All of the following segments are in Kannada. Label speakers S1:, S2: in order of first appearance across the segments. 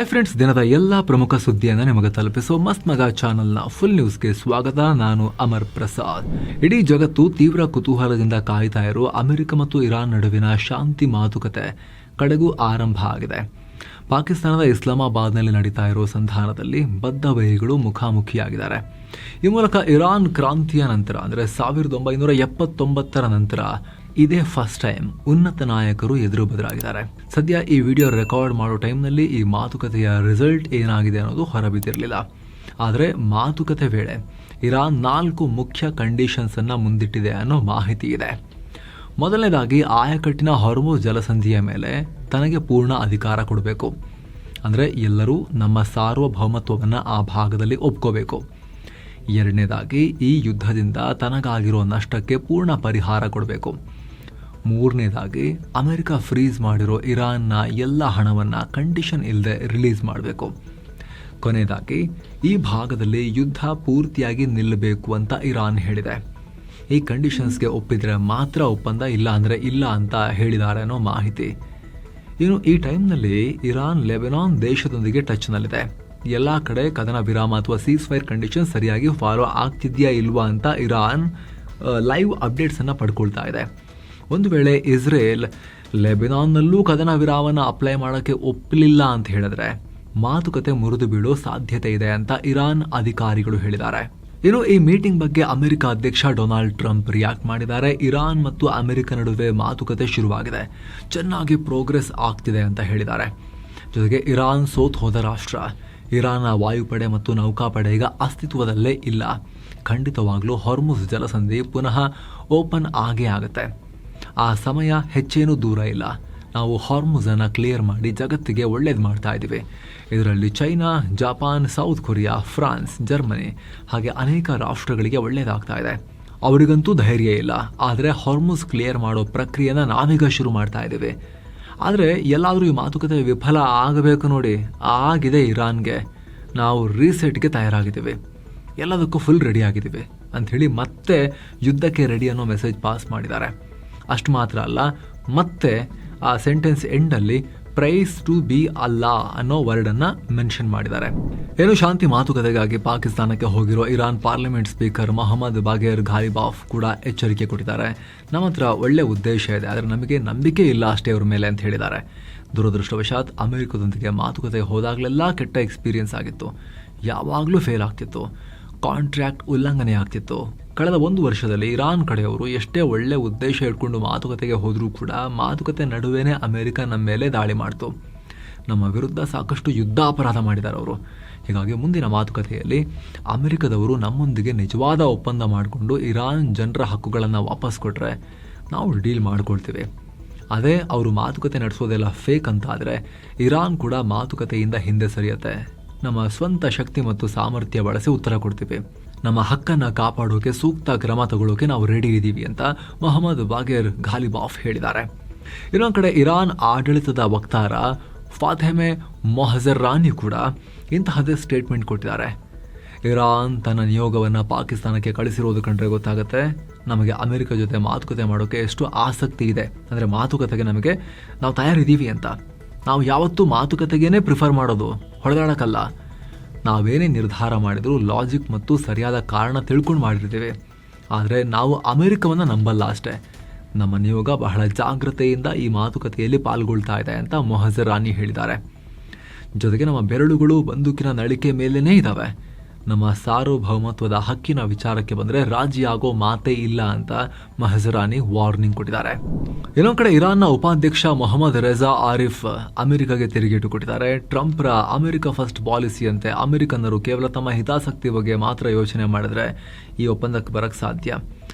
S1: ಹಾಯ್ ಫ್ರೆಂಡ್ಸ್, ದಿನದ ಎಲ್ಲ ಪ್ರಮುಖ ಸುದ್ದಿಯನ್ನು ನಿಮಗೆ ತಲುಪಿಸೋ ಮಸ್ತ್ ಮಗ ಚಾನಲ್ನ ಫುಲ್ ನ್ಯೂಸ್ಗೆ ಸ್ವಾಗತ. ನಾನು ಅಮರ್ ಪ್ರಸಾದ್. ಇಡೀ ಜಗತ್ತು ತೀವ್ರ ಕುತೂಹಲದಿಂದ ಕಾಯ್ತಾ ಇರೋ ಅಮೆರಿಕ ಮತ್ತು ಇರಾನ್ ನಡುವಿನ ಶಾಂತಿ ಮಾತುಕತೆ ಕಡೆಗೂ ಆರಂಭ ಆಗಿದೆ. ಪಾಕಿಸ್ತಾನದ ಇಸ್ಲಾಮಾಬಾದ್ನಲ್ಲಿ ನಡೀತಾ ಇರೋ ಸಂಧಾನದಲ್ಲಿ ಬದ್ಧ ವೈರಿಗಳು ಮುಖಾಮುಖಿಯಾಗಿದ್ದಾರೆ. ಈ ಮೂಲಕ ಇರಾನ್ ಕ್ರಾಂತಿಯ ನಂತರ ಅಂದರೆ 1979 ನಂತರ ಇದೇ ಫಸ್ಟ್ ಟೈಮ್ ಉನ್ನತ ನಾಯಕರು ಎದುರು ಬದಲಾಗಿದ್ದಾರೆ. ಸದ್ಯ ಈ ವಿಡಿಯೋ ರೆಕಾರ್ಡ್ ಮಾಡೋ ಟೈಮ್ನಲ್ಲಿ ಈ ಮಾತುಕತೆಯ ರಿಸಲ್ಟ್ ಏನಾಗಿದೆ ಅನ್ನೋದು ಹೊರಬಿದ್ದಿರಲಿಲ್ಲ. ಆದರೆ ಮಾತುಕತೆ ವೇಳೆ ಇರಾನ್ 4 ಮುಖ್ಯ ಕಂಡೀಷನ್ಸ್ ಅನ್ನು ಮುಂದಿಟ್ಟಿದೆ ಅನ್ನೋ ಮಾಹಿತಿ ಇದೆ. ಮೊದಲನೇದಾಗಿ, ಆಯಕಟ್ಟಿನ ಹೊರ್ಮುಜ್ ಜಲಸಂಧಿಯ ಮೇಲೆ ತನಗೆ ಪೂರ್ಣ ಅಧಿಕಾರ ಕೊಡಬೇಕು. ಅಂದರೆ ಎಲ್ಲರೂ ನಮ್ಮ ಸಾರ್ವಭೌಮತ್ವವನ್ನು ಆ ಭಾಗದಲ್ಲಿ ಒಪ್ಕೋಬೇಕು. ಎರಡನೇದಾಗಿ, ಈ ಯುದ್ಧದಿಂದ ತನಗಾಗಿರೋ ನಷ್ಟಕ್ಕೆ ಪೂರ್ಣ ಪರಿಹಾರ ಕೊಡಬೇಕು. ಮೂರನೇದಾಗಿ, ಅಮೆರಿಕ ಫ್ರೀಸ್ ಮಾಡಿರೋ ಇರಾನ್ನ ಎಲ್ಲ ಹಣವನ್ನು ಕಂಡೀಷನ್ ಇಲ್ಲದೆ ರಿಲೀಸ್ ಮಾಡಬೇಕು. ಕೊನೆಯದಾಗಿ, ಈ ಭಾಗದಲ್ಲಿ ಯುದ್ಧ ಪೂರ್ತಿಯಾಗಿ ನಿಲ್ಲಬೇಕು ಅಂತ ಇರಾನ್ ಹೇಳಿದೆ. ಈ ಕಂಡೀಷನ್ಸ್ಗೆ ಒಪ್ಪಿದ್ರೆ ಮಾತ್ರ ಒಪ್ಪಂದ, ಇಲ್ಲ ಅಂದರೆ ಇಲ್ಲ ಅಂತ ಹೇಳಿದ್ದಾರೆ ಅನ್ನೋ ಮಾಹಿತಿ. ಇನ್ನು ಈ ಟೈಮ್ನಲ್ಲಿ ಇರಾನ್ ಲೆಬನಾನ್ ದೇಶದೊಂದಿಗೆ ಟಚ್ನಲ್ಲಿದೆ. ಎಲ್ಲ ಕಡೆ ಕದನ ವಿರಾಮ ಅಥವಾ ಸೀಸ್ ಫೈರ್ ಕಂಡೀಷನ್ ಸರಿಯಾಗಿ ಫಾಲೋ ಆಗ್ತಿದೆಯಾ ಇಲ್ವಾ ಅಂತ ಇರಾನ್ ಲೈವ್ ಅಪ್ಡೇಟ್ಸನ್ನು ಪಡ್ಕೊಳ್ತಾ ಇದೆ. ಒಂದು ವೇಳೆ ಇಸ್ರೇಲ್ ಲೆಬನಾನ್ನಲ್ಲೂ ಕದನ ವಿರಾಮನ ಅಪ್ಲೈ ಮಾಡೋಕ್ಕೆ ಒಪ್ಪಲಿಲ್ಲ ಅಂತ ಹೇಳಿದ್ರೆ ಮಾತುಕತೆ ಮುರಿದು ಬೀಳೋ ಸಾಧ್ಯತೆ ಇದೆ ಅಂತ ಇರಾನ್ ಅಧಿಕಾರಿಗಳು ಹೇಳಿದ್ದಾರೆ. ಇನ್ನು ಈ ಮೀಟಿಂಗ್ ಬಗ್ಗೆ ಅಮೆರಿಕ ಅಧ್ಯಕ್ಷ ಡೊನಾಲ್ಡ್ ಟ್ರಂಪ್ ರಿಯಾಕ್ಟ್ ಮಾಡಿದ್ದಾರೆ. ಇರಾನ್ ಮತ್ತು ಅಮೆರಿಕ ನಡುವೆ ಮಾತುಕತೆ ಶುರುವಾಗಿದೆ, ಚೆನ್ನಾಗಿ ಪ್ರೋಗ್ರೆಸ್ ಆಗ್ತಿದೆ ಅಂತ ಹೇಳಿದ್ದಾರೆ. ಜೊತೆಗೆ ಇರಾನ್ ಸೋತ್ ಹೋದ ರಾಷ್ಟ್ರ. ಇರಾನ್ನ ವಾಯುಪಡೆ ಮತ್ತು ನೌಕಾಪಡೆ ಈಗ ಅಸ್ತಿತ್ವದಲ್ಲೇ ಇಲ್ಲ. ಖಂಡಿತವಾಗ್ಲೂ ಹೊರ್ಮುಜ್ ಜಲಸಂಧಿ ಪುನಃ ಓಪನ್ ಆಗೇ ಆಗುತ್ತೆ. ಆ ಸಮಯ ಹೆಚ್ಚೇನೂ ದೂರ ಇಲ್ಲ. ನಾವು ಹಾರ್ಮುಜನ್ನು ಕ್ಲಿಯರ್ ಮಾಡಿ ಜಗತ್ತಿಗೆ ಒಳ್ಳೇದು ಮಾಡ್ತಾ ಇದ್ದೀವಿ. ಇದರಲ್ಲಿ China, Japan, south Korea, France, Germany ಹಾಗೆ ಅನೇಕ ರಾಷ್ಟ್ರಗಳಿಗೆ ಒಳ್ಳೇದಾಗ್ತಾ ಇದೆ. ಅವರಿಗಂತೂ ಧೈರ್ಯ ಇಲ್ಲ. ಆದರೆ ಹಾರ್ಮುಜ್ ಕ್ಲಿಯರ್ ಮಾಡೋ ಪ್ರಕ್ರಿಯೆನ ನಾವೀಗ ಶುರು ಮಾಡ್ತಾ ಇದ್ದೀವಿ. ಆದರೆ ಎಲ್ಲಾದರೂ ಈ ಮಾತುಕತೆ ವಿಫಲ ಆಗಬೇಕು ನೋಡಿ, ಆಗಿದೆ ಇರಾನ್ಗೆ. ನಾವು ರೀಸೆಟ್ಗೆ ತಯಾರಾಗಿದ್ದೀವಿ, ಎಲ್ಲದಕ್ಕೂ ಫುಲ್ ರೆಡಿ ಆಗಿದ್ದೀವಿ ಅಂಥೇಳಿ ಮತ್ತೆ ಯುದ್ಧಕ್ಕೆ ರೆಡಿ ಅನ್ನೋ ಮೆಸೇಜ್ ಪಾಸ್ ಮಾಡಿದ್ದಾರೆ. ಅಷ್ಟು ಮಾತ್ರ ಅಲ್ಲ, ಮತ್ತೆ ಆ ಸೆಂಟೆನ್ಸ್ ಎಂಡಲ್ಲಿ ಪ್ರೈಸ್ ಟು ಬಿ ಅಲ್ಲಾ ಅನ್ನೋ ವರ್ಡನ್ನು ಮೆನ್ಷನ್ ಮಾಡಿದ್ದಾರೆ. ಏನು ಶಾಂತಿ ಮಾತುಕತೆಗಾಗಿ ಪಾಕಿಸ್ತಾನಕ್ಕೆ ಹೋಗಿರೋ ಇರಾನ್ ಪಾರ್ಲಿಮೆಂಟ್ ಸ್ಪೀಕರ್ ಮೊಹಮ್ಮದ್ ಬಾಗೇರ್ ಘಾಲಿಬಾಫ್ ಕೂಡ ಎಚ್ಚರಿಕೆ ಕೊಟ್ಟಿದ್ದಾರೆ. ನಮ್ಮ ಹತ್ರ ಒಳ್ಳೆ ಉದ್ದೇಶ ಇದೆ, ಆದರೆ ನಮಗೆ ನಂಬಿಕೆ ಇಲ್ಲ ಅಷ್ಟೇ ಅವ್ರ ಮೇಲೆ ಅಂತ ಹೇಳಿದ್ದಾರೆ. ದುರದೃಷ್ಟವಶಾತ್ ಅಮೆರಿಕದೊಂದಿಗೆ ಮಾತುಕತೆ ಹೋದಾಗಲೆಲ್ಲ ಕೆಟ್ಟ ಎಕ್ಸ್ಪೀರಿಯನ್ಸ್ ಆಗಿತ್ತು. ಯಾವಾಗಲೂ ಫೇಲ್ ಆಗ್ತಿತ್ತು, ಕಾಂಟ್ರಾಕ್ಟ್ ಉಲ್ಲಂಘನೆ ಆಗ್ತಿತ್ತು. ಕಳೆದ 1 ವರ್ಷದಲ್ಲಿ ಇರಾನ್ ಕಡೆಯವರು ಎಷ್ಟೇ ಒಳ್ಳೆ ಉದ್ದೇಶ ಇಟ್ಕೊಂಡು ಮಾತುಕತೆಗೆ ಹೋದರೂ ಕೂಡ ಮಾತುಕತೆ ನಡುವೆನೇ ಅಮೆರಿಕ ನಮ್ಮ ಮೇಲೆ ದಾಳಿ ಮಾಡ್ತು. ನಮ್ಮ ವಿರುದ್ಧ ಸಾಕಷ್ಟು ಯುದ್ಧ ಅಪರಾಧ ಮಾಡಿದ್ದಾರೆ ಅವರು. ಹೀಗಾಗಿ ಮುಂದಿನ ಮಾತುಕತೆಯಲ್ಲಿ ಅಮೆರಿಕದವರು ನಮ್ಮೊಂದಿಗೆ ನಿಜವಾದ ಒಪ್ಪಂದ ಮಾಡಿಕೊಂಡು ಇರಾನ್ ಜನರ ಹಕ್ಕುಗಳನ್ನು ವಾಪಸ್ ಕೊಟ್ಟರೆ ನಾವು ಡೀಲ್ ಮಾಡ್ಕೊಳ್ತೀವಿ. ಅದೇ ಅವರು ಮಾತುಕತೆ ನಡೆಸೋದೆಲ್ಲ ಫೇಕ್ ಅಂತ ಆದರೆ ಇರಾನ್ ಕೂಡ ಮಾತುಕತೆಯಿಂದ ಹಿಂದೆ ಸರಿಯುತ್ತೆ. ನಮ್ಮ ಸ್ವಂತ ಶಕ್ತಿ ಮತ್ತು ಸಾಮರ್ಥ್ಯ ಬಳಸಿ ಉತ್ತರ ಕೊಡ್ತೀವಿ. ನಮ್ಮ ಹಕ್ಕನ್ನು ಕಾಪಾಡೋಕೆ ಸೂಕ್ತ ಕ್ರಮ ತಗೊಳ್ಳೋಕೆ ನಾವು ರೆಡಿ ಇದ್ದೀವಿ ಅಂತ ಮೊಹಮ್ಮದ್ ಬಾಗೇರ್ ಘಾಲಿಬಾಫ್ ಹೇಳಿದ್ದಾರೆ. ಇನ್ನೊಂದು ಕಡೆ ಇರಾನ್ ಆಡಳಿತದ ವಕ್ತಾರ ಫಾತೆಮೆ ಮೊಹಜೆರಾನಿ ಕೂಡ ಇಂತಹದೇ ಸ್ಟೇಟ್ಮೆಂಟ್ ಕೊಟ್ಟಿದ್ದಾರೆ. ಇರಾನ್ ತನ್ನ ನಿಯೋಗವನ್ನು ಪಾಕಿಸ್ತಾನಕ್ಕೆ ಕಳಿಸಿರೋದು ಕಂಡ್ರೆ ಗೊತ್ತಾಗುತ್ತೆ ನಮಗೆ ಅಮೆರಿಕ ಜೊತೆ ಮಾತುಕತೆ ಮಾಡೋಕ್ಕೆ ಎಷ್ಟು ಆಸಕ್ತಿ ಇದೆ. ಅಂದರೆ ಮಾತುಕತೆಗೆ ನಾವು ತಯಾರಿದ್ದೀವಿ ಅಂತ. ನಾವು ಯಾವತ್ತೂ ಮಾತುಕತೆಗೇನೆ ಪ್ರಿಫರ್ ಮಾಡೋದು, ಹೊಡೆದಾಡಕ್ಕಲ್ಲ. ನಾವೇನೇ ನಿರ್ಧಾರ ಮಾಡಿದರೂ ಲಾಜಿಕ್ ಮತ್ತು ಸರಿಯಾದ ಕಾರಣ ತಿಳ್ಕೊಂಡು ಮಾಡಿರ್ತೀವಿ. ಆದರೆ ನಾವು ಅಮೆರಿಕವನ್ನು ನಂಬಲ್ಲ ಅಷ್ಟೇ. ನಮ್ಮ ನಿಯೋಗ ಬಹಳ ಜಾಗ್ರತೆಯಿಂದ ಈ ಮಾತುಕತೆಯಲ್ಲಿ ಪಾಲ್ಗೊಳ್ತಾ ಇದೆ ಅಂತ ಮೊಹಜೆರಾನಿ ಹೇಳಿದ್ದಾರೆ. ಜೊತೆಗೆ ನಮ್ಮ ಬೆರಳುಗಳು ಬಂದೂಕಿನ ನಳಿಕೆ ಮೇಲೇ ಇದ್ದಾವೆ. ನಮ್ಮ ಸಾರ್ವಭೌಮತ್ವದ ಹಕ್ಕಿನ ವಿಚಾರಕ್ಕೆ ಬಂದರೆ ರಾಜಿ ಆಗೋ ಮಾತೇ ಇಲ್ಲ ಅಂತ ಮೊಹಜೆರಾನಿ ವಾರ್ನಿಂಗ್ ಕೊಟ್ಟಿದ್ದಾರೆ. ಇನ್ನೊಂದು ಕಡೆ ಇರಾನ್ನ ಉಪಾಧ್ಯಕ್ಷ ಮೊಹಮ್ಮದ್ ರೆಜಾ ಆರಿಫ್ ಅಮೆರಿಕಾಗೆ ತಿರುಗೇಟು ಕೊಟ್ಟಿದ್ದಾರೆ. ಟ್ರಂಪ್ರ ಅಮೆರಿಕ ಫಸ್ಟ್ ಪಾಲಿಸಿಯಂತೆ ಅಮೆರಿಕನ್ನರು ಕೇವಲ ತಮ್ಮ ಹಿತಾಸಕ್ತಿ ಬಗ್ಗೆ ಮಾತ್ರ ಯೋಚನೆ ಮಾಡಿದ್ರೆ ಈ ಒಪ್ಪಂದಕ್ಕೆ ಬರಕ್ಕೆ ಸಾಧ್ಯ.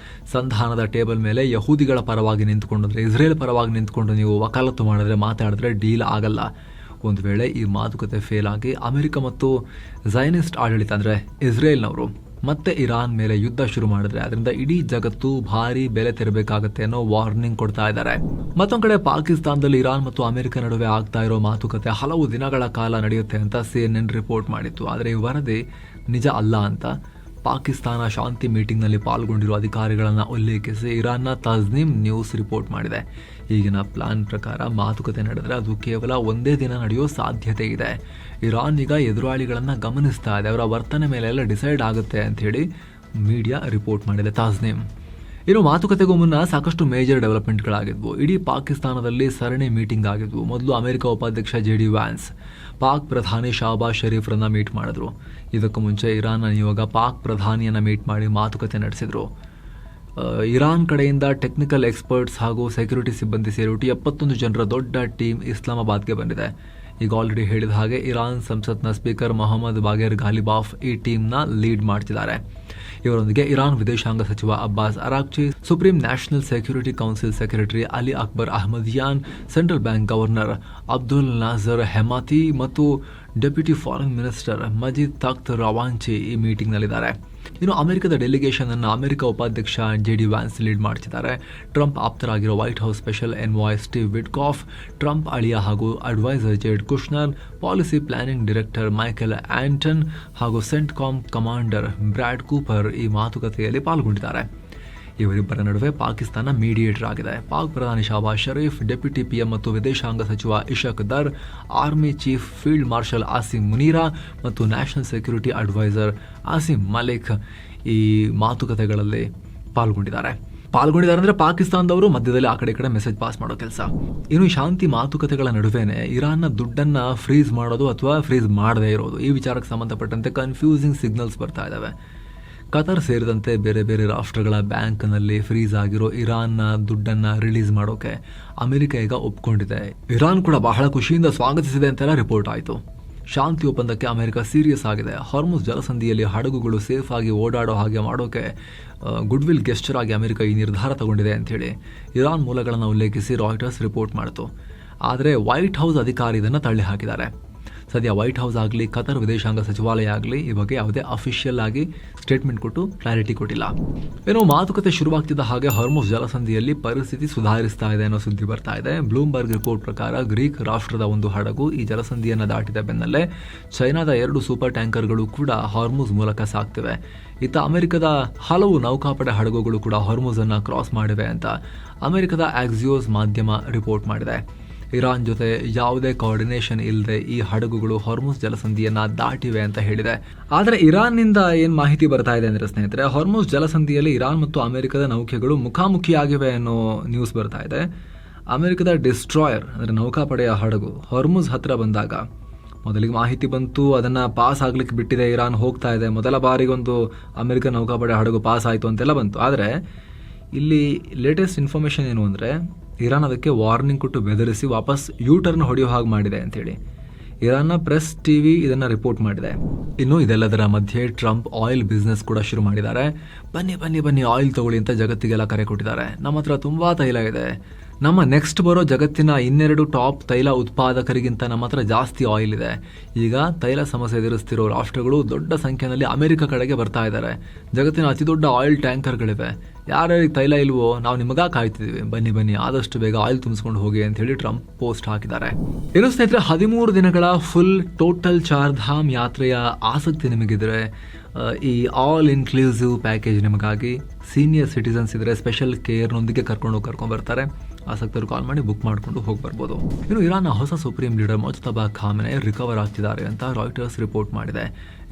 S1: ಸಂಧಾನದ ಟೇಬಲ್ ಮೇಲೆ ಯಹೂದಿಗಳ ಪರವಾಗಿ ನಿಂತ್ಕೊಂಡ್ರೆ, ಇಸ್ರೇಲ್ ಪರವಾಗಿ ನಿಂತ್ಕೊಂಡು ನೀವು ವಕಾಲತ್ತು ಮಾಡಿದ್ರೆ, ಮಾತಾಡಿದ್ರೆ ಡೀಲ್ ಆಗಲ್ಲ. ಒಂದು ವೇಳೆ ಈ ಮಾತುಕತೆ ಫೇಲ್ ಆಗಿ ಅಮೆರಿಕ ಮತ್ತು ಝೈನಿಸ್ಟ್ ಆಡಳಿತ ಅಂದರೆ ಇಸ್ರೇಲ್ನವರು ಮತ್ತೆ ಇರಾನ್ ಮೇಲೆ ಯುದ್ಧ ಶುರು ಮಾಡಿದ್ರೆ ಅದರಿಂದ ಇಡೀ ಜಗತ್ತು ಭಾರಿ ಬೆಲೆ ತೆರಬೇಕಾಗುತ್ತೆ ಅನ್ನೋ ವಾರ್ನಿಂಗ್ ಕೊಡ್ತಾ ಇದ್ದಾರೆ. ಮತ್ತೊಂದು ಕಡೆ ಪಾಕಿಸ್ತಾನದಲ್ಲಿ ಇರಾನ್ ಮತ್ತು ಅಮೆರಿಕ ನಡುವೆ ಆಗ್ತಾ ಇರೋ ಮಾತುಕತೆ ಹಲವು ದಿನಗಳ ಕಾಲ ನಡೆಯುತ್ತೆ ಅಂತ CNN ರಿಪೋರ್ಟ್ ಮಾಡಿತ್ತು. ಆದರೆ ಈ ವರದಿ ನಿಜ ಅಲ್ಲ ಅಂತ ಪಾಕಿಸ್ತಾನ ಶಾಂತಿ ಮೀಟಿಂಗ್ನಲ್ಲಿ ಪಾಲ್ಗೊಂಡಿರುವ ಅಧಿಕಾರಿಗಳನ್ನು ಉಲ್ಲೇಖಿಸಿ ಇರಾನ್ನ ತಜ್ನಿಮ್ ನ್ಯೂಸ್ ರಿಪೋರ್ಟ್ ಮಾಡಿದೆ. ಈಗಿನ ಪ್ಲಾನ್ ಪ್ರಕಾರ ಮಾತುಕತೆ ನಡೆದರೆ ಅದು ಕೇವಲ ಒಂದೇ ದಿನ ನಡೆಯೋ ಸಾಧ್ಯತೆ ಇದೆ. ಇರಾನ್ ಈಗ ಎದುರಾಳಿಗಳನ್ನು ಗಮನಿಸ್ತಾ ಇದೆ, ಅವರ ವರ್ತನೆ ಮೇಲೆಲ್ಲ ಡಿಸೈಡ್ ಆಗುತ್ತೆ ಅಂಥೇಳಿ ಮೀಡಿಯಾ ರಿಪೋರ್ಟ್ ಮಾಡಿದೆ ತಜ್ನಿಮ್. ಇನ್ನು ಮಾತುಕತೆಗೂ ಮುನ್ನ ಸಾಕಷ್ಟು ಮೇಜರ್ ಡೆವಲಪ್ಮೆಂಟ್ಗಳಾಗಿದ್ವು. ಇಡೀ ಪಾಕಿಸ್ತಾನದಲ್ಲಿ ಸರಣಿ ಮೀಟಿಂಗ್ ಆಗಿದ್ವು. ಮೊದಲು ಅಮೆರಿಕ ಉಪಾಧ್ಯಕ್ಷ JD ವ್ಯಾನ್ಸ್ ಪಾಕ್ ಪ್ರಧಾನಿ ಶಹಬಾಜ್ ಶರೀಫ್ರನ್ನ ಮೀಟ್ ಮಾಡಿದ್ರು. ಇದಕ್ಕೂ ಮುಂಚೆ ಇರಾನ್ನ ನಿಯೋಗ ಪಾಕ್ ಪ್ರಧಾನಿಯನ್ನ ಮೀಟ್ ಮಾಡಿ ಮಾತುಕತೆ ನಡೆಸಿದ್ರು. ಇರಾನ್ ಕಡೆಯಿಂದ ಟೆಕ್ನಿಕಲ್ ಎಕ್ಸ್ಪರ್ಟ್ಸ್ ಹಾಗೂ ಸೆಕ್ಯೂರಿಟಿ ಸಿಬ್ಬಂದಿ ಸೇರಿ 71 ಜನರ ದೊಡ್ಡ ಟೀಮ್ ಇಸ್ಲಾಮಾಬಾದ್ಗೆ ಬಂದಿದೆ. ಈಗ ಆಲ್ರೆಡಿ ಹೇಳಿದ ಹಾಗೆ ಇರಾನ್ ಸಂಸತ್ನ ಸ್ಪೀಕರ್ ಮೊಹಮ್ಮದ್ ಬಾಗೇರ್ ಘಾಲಿಬಾಫ್ ಈ ಟೀಮ್ನ ಲೀಡ್ ಮಾಡ್ತಿದ್ದಾರೆ. ಇವರೊಂದಿಗೆ ಇರಾನ್ ವಿದೇಶಾಂಗ ಸಚಿವ Abbas Araghchi, supreme national security council secretary Ali Akbar Ahmadian, central bank governor Abdul Nasser Hemmati ಮತ್ತು deputy foreign minister Majid Takht Ravanchi ಈ ಮೀಟಿಂಗ್ನಲ್ಲಿದ್ದಾರೆ. ಇನ್ನು ಅಮೆರಿಕದ ಡೆಲಿಗೇಷನ್ ಅನ್ನು ಅಮೆರಿಕ ಉಪಾಧ್ಯಕ್ಷ JD ವ್ಯಾನ್ಸ್ ಲೀಡ್ ಮಾಡ್ತಿದ್ದಾರೆ. ಟ್ರಂಪ್ ಆಪ್ತರಾಗಿರೋ White House special envoy Steve Witkoff, Trump ಅಳಿಯ ಹಾಗೂ adviser Jared Kushner, policy planning director Michael Anton ಹಾಗೂ ಸೆಂಟ್ಕಾಮ್ ಕಮಾಂಡರ್ ಬ್ರಾಡ್ ಕೂಪರ್ ಈ ಮಾತುಕತೆಯಲ್ಲಿ ಪಾಲ್ಗೊಂಡಿದ್ದಾರೆ. ಇವರಿಬ್ಬರ ನಡುವೆ ಪಾಕಿಸ್ತಾನ ಮೀಡಿಯೇಟರ್ ಆಗಿದೆ. ಪಾಕ್ ಪ್ರಧಾನಿ ಶಹಬಾಜ್ ಶರೀಫ್, ಡೆಪ್ಯೂಟಿ PM ಮತ್ತು ವಿದೇಶಾಂಗ ಸಚಿವ Ishaq Dar, army chief field marshal Asim ಮುನೀರಾ ಮತ್ತು national security adviser Asim Malik ಈ ಮಾತುಕತೆಗಳಲ್ಲಿ ಪಾಲ್ಗೊಂಡಿದ್ದಾರೆ ಅಂದರೆ ಪಾಕಿಸ್ತಾನದವರು ಮಧ್ಯದಲ್ಲಿ ಆ ಕಡೆ ಮೆಸೇಜ್ ಪಾಸ್ ಮಾಡೋ ಕೆಲಸ. ಇನ್ನು ಶಾಂತಿ ಮಾತುಕತೆಗಳ ನಡುವೆನೇ ಇರಾನ್ನ ದುಡ್ಡನ್ನು ಫ್ರೀಸ್ ಮಾಡೋದು ಅಥವಾ ಫ್ರೀಸ್ ಮಾಡದೇ ಇರೋದು, ಈ ವಿಚಾರಕ್ಕೆ ಸಂಬಂಧಪಟ್ಟಂತೆ ಕನ್ಫ್ಯೂಸಿಂಗ್ ಸಿಗ್ನಲ್ಸ್ ಬರ್ತಾ ಇದ್ದಾವೆ. ಕತಾರ್ ಸೇರಿದಂತೆ ಬೇರೆ ಬೇರೆ ರಾಷ್ಟ್ರಗಳ ಬ್ಯಾಂಕ್ನಲ್ಲಿ ಫ್ರೀಸ್ ಆಗಿರೋ ಇರಾನ್ನ ದುಡ್ಡನ್ನು ರಿಲೀಸ್ ಮಾಡೋಕೆ ಅಮೆರಿಕ ಈಗ ಒಪ್ಕೊಂಡಿದೆ. ಇರಾನ್ ಕೂಡ ಬಹಳ ಖುಷಿಯಿಂದ ಸ್ವಾಗತಿಸಿದೆ ಅಂತೆಲ್ಲ ರಿಪೋರ್ಟ್ ಆಯಿತು. ಶಾಂತಿ ಒಪ್ಪಂದಕ್ಕೆ ಅಮೆರಿಕ ಸೀರಿಯಸ್ ಆಗಿದೆ. ಹಾರ್ಮುಜ್ ಜಲಸಂಧಿಯಲ್ಲಿ ಹಡಗುಗಳು ಸೇಫ್ ಆಗಿ ಓಡಾಡೋ ಹಾಗೆ ಮಾಡೋಕೆ ಗುಡ್ವಿಲ್ ಗೆಸ್ಚರ್ ಆಗಿ ಅಮೆರಿಕ ಈ ನಿರ್ಧಾರ ತಗೊಂಡಿದೆ ಅಂಥೇಳಿ ಇರಾನ್ ಮೂಲಗಳನ್ನು ಉಲ್ಲೇಖಿಸಿ ರಾಯ್ಟರ್ಸ್ ರಿಪೋರ್ಟ್ ಮಾಡಿತು. ಆದರೆ ವೈಟ್ ಹೌಸ್ ಅಧಿಕಾರಿ ಇದನ್ನು ತಳ್ಳಿ ಹಾಕಿದ್ದಾರೆ. ಸದ್ಯ ವೈಟ್ ಹೌಸ್ ಆಗಲಿ ಕತಾರ್ ವಿದೇಶಾಂಗ ಸಚಿವಾಲಯ ಆಗಲಿ ಈ ಬಗ್ಗೆ ಯಾವುದೇ ಅಫಿಷಿಯಲ್ ಆಗಿ ಸ್ಟೇಟ್ಮೆಂಟ್ ಕೊಟ್ಟು ಕ್ಲಾರಿಟಿ ಕೊಟ್ಟಿಲ್ಲ. ಏನೋ ಮಾತುಕತೆ ಶುರುವಾಗ್ತಿದ್ದ ಹಾಗೆ ಹಾರ್ಮುಜ್ ಜಲಸಂಧಿಯಲ್ಲಿ ಪರಿಸ್ಥಿತಿ ಸುಧಾರಿಸ್ತಾ ಇದೆ ಅನ್ನೋ ಸುದ್ದಿ ಬರ್ತಾ ಇದೆ. ಬ್ಲೂಮ್ಬರ್ಗ್ ರಿಪೋರ್ಟ್ ಪ್ರಕಾರ ಗ್ರೀಕ್ ರಾಷ್ಟ್ರದ ಒಂದು ಹಡಗು ಈ ಜಲಸಂಧಿಯನ್ನು ದಾಟಿದ ಬೆನ್ನಲ್ಲೇ ಚೈನಾದ 2 ಸೂಪರ್ ಟ್ಯಾಂಕರ್ಗಳು ಕೂಡ ಹಾರ್ಮುಜ್ ಮೂಲಕ ಸಾಗ್ತಿವೆ. ಇತ್ತ ಅಮೆರಿಕದ ಹಲವು ನೌಕಾಪಡೆ ಹಡಗುಗಳು ಕೂಡ ಹಾರ್ಮುಜ್ ಅನ್ನು ಕ್ರಾಸ್ ಮಾಡಿವೆ ಅಂತ ಅಮೆರಿಕದ ಆಕ್ಸಿಯೋಸ್ ಮಾಧ್ಯಮ ರಿಪೋರ್ಟ್ ಮಾಡಿದೆ. ಇರಾನ್ ಜೊತೆ ಯಾವುದೇ ಕೋಆರ್ಡಿನೇಷನ್ ಇಲ್ಲದೆ ಈ ಹಡಗುಗಳು ಹಾರ್ಮುಜ್ ಜಲಸಂಧಿಯನ್ನ ದಾಟಿವೆ ಅಂತ ಹೇಳಿದೆ. ಆದರೆ ಇರಾನ್ನಿಂದ ಏನು ಮಾಹಿತಿ ಬರ್ತಾ ಇದೆ ಅಂದರೆ ಸ್ನೇಹಿತರೆ, ಹಾರ್ಮುಜ್ ಜಲಸಂಧಿಯಲ್ಲಿ ಇರಾನ್ ಮತ್ತು ಅಮೆರಿಕದ ನೌಕೆಗಳು ಮುಖಾಮುಖಿಯಾಗಿವೆ ಅನ್ನೋ ನ್ಯೂಸ್ ಬರ್ತಾ ಇದೆ. ಅಮೆರಿಕದ ಡಿಸ್ಟ್ರಾಯರ್ ಅಂದರೆ ನೌಕಾಪಡೆಯ ಹಡಗು ಹಾರ್ಮುಜ್ ಹತ್ರ ಬಂದಾಗ ಮೊದಲಿಗೆ ಮಾಹಿತಿ ಬಂತು, ಅದನ್ನು ಪಾಸ್ ಆಗ್ಲಿಕ್ಕೆ ಬಿಟ್ಟಿದೆ, ಇರಾನ್ ಹೋಗ್ತಾ ಇದೆ, ಮೊದಲ ಬಾರಿಗೊಂದು ಅಮೆರಿಕ ನೌಕಾಪಡೆ ಹಡಗು ಪಾಸ್ ಆಯಿತು ಅಂತೆಲ್ಲ ಬಂತು. ಆದರೆ ಇಲ್ಲಿ ಲೇಟೆಸ್ಟ್ ಇನ್ಫಾರ್ಮೇಷನ್ ಏನು ಅಂದರೆ ಇರಾನ್ ಅದಕ್ಕೆ ವಾರ್ನಿಂಗ್ ಕೊಟ್ಟು ಬೆದರಿಸಿ ವಾಪಸ್ ಟರ್ನ್ ಹೊಡೆಯೋ ಹಾಗೆ ಮಾಡಿದೆ ಅಂತೇಳಿ ಇರಾನ್ನ ಪ್ರೆಸ್ TV ಇದನ್ನು ರಿಪೋರ್ಟ್ ಮಾಡಿದೆ. ಇನ್ನು ಇದೆಲ್ಲದರ ಮಧ್ಯೆ ಟ್ರಂಪ್ ಆಯಿಲ್ ಬಿಸ್ನೆಸ್ ಕೂಡ ಶುರು ಮಾಡಿದ್ದಾರೆ. ಬನ್ನಿ ಆಯಿಲ್ ತಗೊಳ್ಳಿ ಅಂತ ಜಗತ್ತಿಗೆಲ್ಲ ಕರೆ ಕೊಟ್ಟಿದ್ದಾರೆ. ನಮ್ಮ ಹತ್ರ ತುಂಬ ತೈಲ ಇದೆ, ನಮ್ಮ ನೆಕ್ಸ್ಟ್ ಬರೋ ಜಗತ್ತಿನ 2 ಟಾಪ್ ತೈಲ ಉತ್ಪಾದಕರಿಗಿಂತ ನಮ್ಮ ಹತ್ರ ಜಾಸ್ತಿ ಆಯಿಲ್ ಇದೆ. ಈಗ ತೈಲ ಸಮಸ್ಯೆ ಎದುರಿಸ್ತಿರೋ ರಾಷ್ಟ್ರಗಳು ದೊಡ್ಡ ಸಂಖ್ಯೆಯಲ್ಲಿ ಅಮೆರಿಕ ಕಡೆಗೆ ಬರ್ತಾ ಇದ್ದಾರೆ. ಜಗತ್ತಿನ ಅತಿ ದೊಡ್ಡ ಆಯಿಲ್ ಟ್ಯಾಂಕರ್ಗಳಿವೆ. ಯಾರ್ಯಾರಿಗೆ ತೈಲ ಇಲ್ವೋ ನಾವು ನಿಮಗ ಕಾಯ್ತಿದ್ದೀವಿ, ಬನ್ನಿ ಆದಷ್ಟು ಬೇಗ ಆಯಿಲ್ ತುಂಬಿಸ್ಕೊಂಡು ಹೋಗಿ ಅಂತ ಹೇಳಿ ಟ್ರಂಪ್ ಪೋಸ್ಟ್ ಹಾಕಿದ್ದಾರೆ. ಇನ್ನು ಸ್ನೇಹಿತರೆ, 13 ದಿನಗಳ ಫುಲ್ ಟೋಟಲ್ ಚಾರ್ಧಾಮ್ ಯಾತ್ರೆಯ ಆಸಕ್ತಿ ನಿಮಗಿದ್ರೆ ಈ ಆಲ್ ಇನ್ಕ್ಲೂಸಿವ್ ಪ್ಯಾಕೇಜ್ ನಿಮಗಾಗಿ ಸೀನಿಯರ್ ಸಿಟಿಸನ್ಸ್ ಇದ್ರೆ ಸ್ಪೆಷಲ್ ಕೇರ್ನೊಂದಿಗೆ ಕರ್ಕೊಂಡು ಬರ್ತಾರೆ. ಆಸಕ್ತರು ಕಾಲ್ ಮಾಡಿ ಬುಕ್ ಮಾಡಿಕೊಂಡು ಹೋಗಿ ಬರ್ಬೋದು. ಇನ್ನು ಇರಾನ್ನ ಹೊಸ ಸುಪ್ರೀಂ ಲೀಡರ್ ಮೊಜ್ತಬಾ ಖಾಮೆನಿ ರಿಕವರ್ ಆಗ್ತಿದ್ದಾರೆ ಅಂತ ರಾಯ್ಟರ್ಸ್ ರಿಪೋರ್ಟ್ ಮಾಡಿದೆ.